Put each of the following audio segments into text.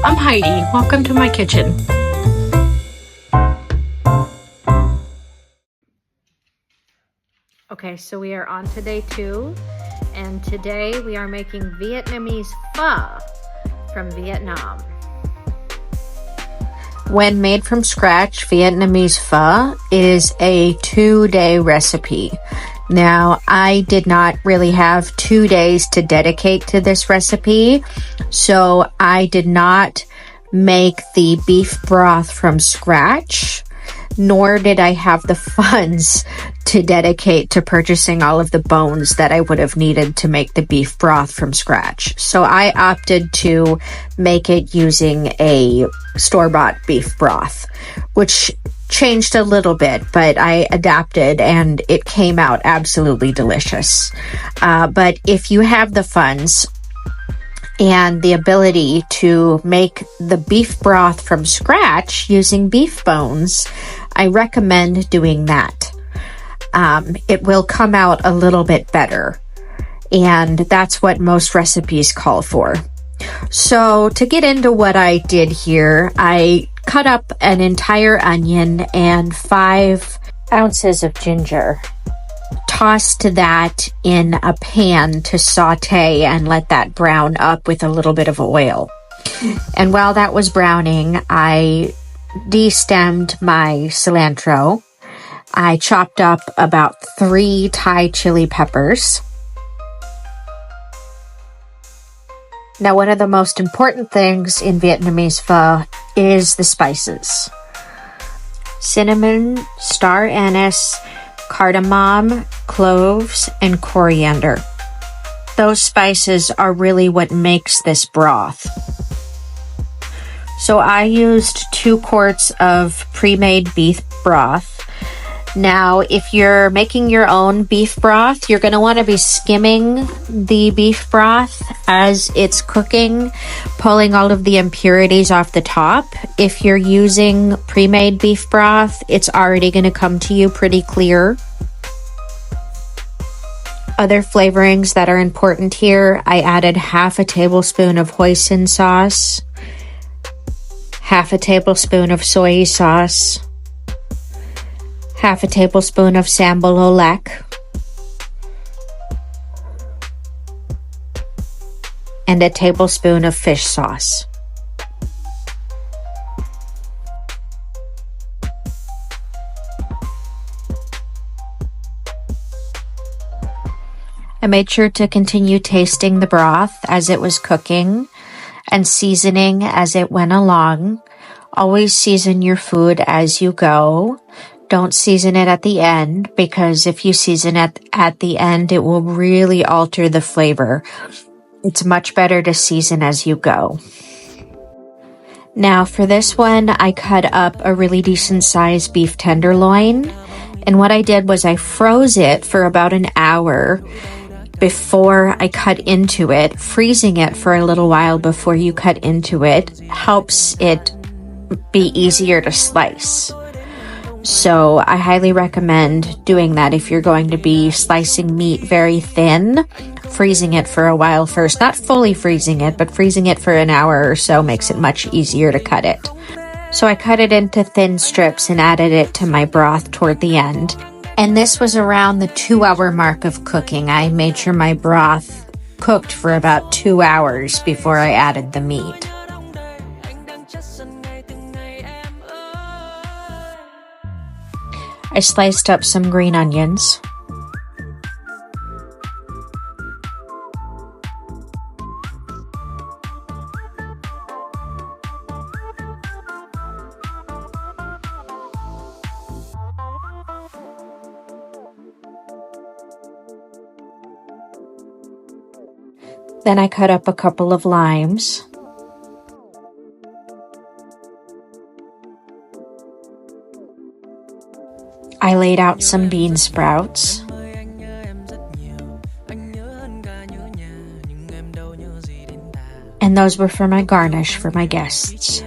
I'm Heidi. Welcome to my kitchen. Okay, so we are on to day 2, and today we are making Vietnamese Phở from Vietnam. When made from scratch, Vietnamese Phở is a 2-day recipe. Now, I did not really have 2 days to dedicate to this recipe, so I did not make the beef broth from scratch, nor did I have the funds to dedicate to purchasing all of the bones that I would have needed to make the beef broth from scratch. So I opted to make it using a store-bought beef broth, which changed a little bit, but I adapted and it came out absolutely delicious. But if you have the funds and the ability to make the beef broth from scratch using beef bones, I recommend doing that. It will come out a little bit better, and that's what most recipes call for. So to get into what I did here, I cut up an entire onion and 5 ounces of ginger. Tossed that in a pan to saute and let that brown up with a little bit of oil. And while that was browning, I de-stemmed my cilantro. I chopped up about 3 Thai chili peppers. Now, one of the most important things in Vietnamese pho is the spices. Cinnamon, star anise, cardamom, cloves, and coriander. Those spices are really what makes this broth. So I used 2 quarts of pre-made beef broth. Now, if you're making your own beef broth, you're going to want to be skimming the beef broth as it's cooking, pulling all of the impurities off the top. If you're using pre-made beef broth, it's already going to come to you pretty clear. Other flavorings that are important here, I added half a tablespoon of hoisin sauce, half a tablespoon of soy sauce, half a tablespoon of sambal olek, and a tablespoon of fish sauce. I made sure to continue tasting the broth as it was cooking and seasoning as it went along. Always season your food as you go. Don't season it at the end, because if you season it at the end, it will really alter the flavor. It's much better to season as you go. Now for this one, I cut up a really decent sized beef tenderloin. And what I did was I froze it for about an hour before I cut into it. Freezing it for a little while before you cut into it helps it be easier to slice. So I highly recommend doing that if you're going to be slicing meat very thin. Freezing it for a while first, not fully freezing it, but freezing it for an hour or so makes it much easier to cut it. So I cut it into thin strips and added it to my broth toward the end. And this was around the 2-hour mark of cooking. I made sure my broth cooked for about 2 hours before I added the meat. I sliced up some green onions. Then I cut up a couple of limes. I laid out some bean sprouts. And those were for my garnish for my guests.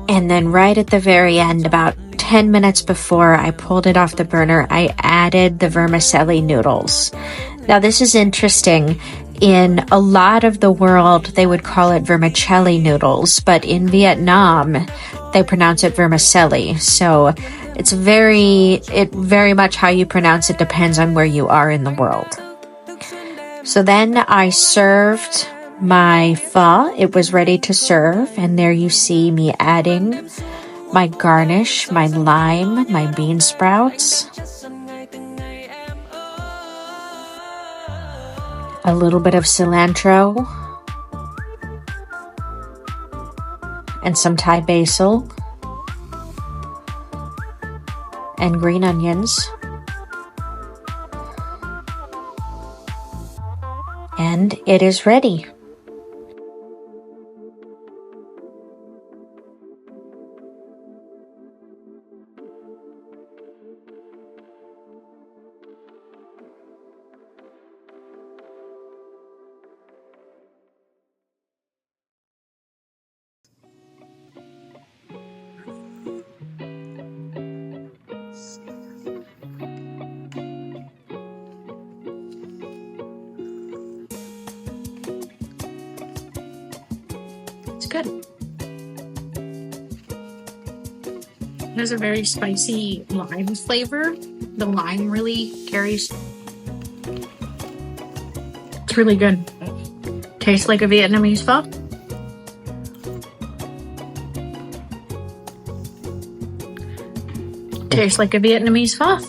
And then right at the very end, about 10 minutes before I pulled it off the burner, I added the vermicelli noodles. Now this is interesting. in a lot of the world, they would call it vermicelli noodles, but in Vietnam, they pronounce it vermicelli. So it's very much how you pronounce it depends on where you are in the world. So then I served my pho. It was ready to serve, and there you see me adding my garnish, my lime, my bean sprouts, a little bit of cilantro, and some Thai basil, and green onions. And it is ready. It's good. It has a very spicy lime flavor. The lime really carries. It's really good. Tastes like a Vietnamese pho. Tastes like a Vietnamese pho.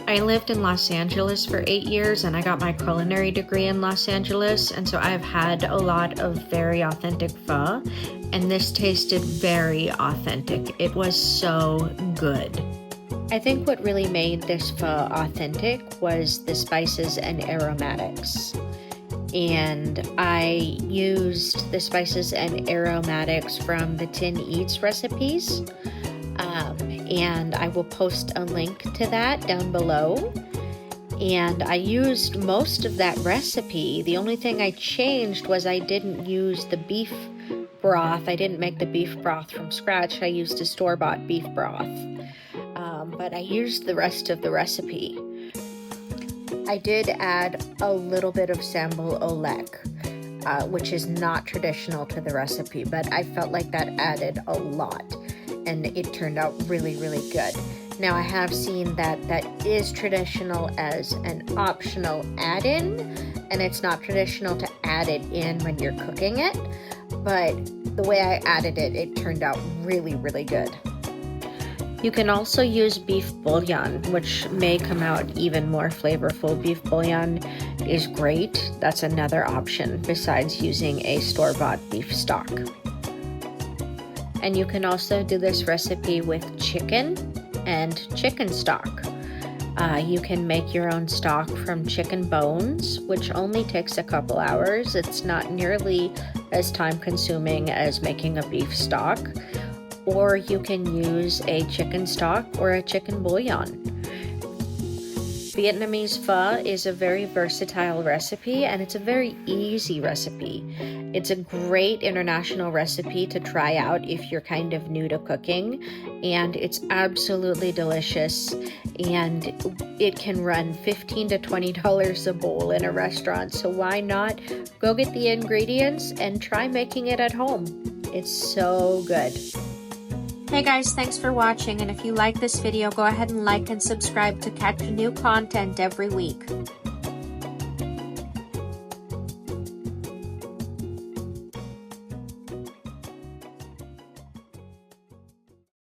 I lived in Los Angeles for 8 years, and I got my culinary degree in Los Angeles, and so I've had a lot of very authentic pho, and this tasted very authentic. It was so good. I think what really made this pho authentic was the spices and aromatics. And I used the spices and aromatics from the Tin Eats recipes. And I will post a link to that down below. And I used most of that recipe. The only thing I changed was I didn't use the beef broth. I didn't make the beef broth from scratch. I used a store-bought beef broth. But I used the rest of the recipe. I did add a little bit of sambal olek, which is not traditional to the recipe, but I felt like that added a lot. And it turned out really, really good. Now I have seen that that is traditional as an optional add-in, and it's not traditional to add it in when you're cooking it, but the way I added it, it turned out really, really good. You can also use beef bouillon, which may come out even more flavorful. Beef bouillon is great. That's another option besides using a store-bought beef stock. And you can also do this recipe with chicken and chicken stock. You can make your own stock from chicken bones, which only takes a couple hours. It's not nearly as time consuming as making a beef stock. Or you can use a chicken stock or a chicken bouillon. Vietnamese pho is a very versatile recipe, and it's a very easy recipe. It's a great international recipe to try out if you're kind of new to cooking, and it's absolutely delicious, and it can run $15 to $20 a bowl in a restaurant, so why not go get the ingredients and try making it at home. It's so good. Hey guys, thanks for watching, and if you like this video, go ahead and like and subscribe to catch new content every week.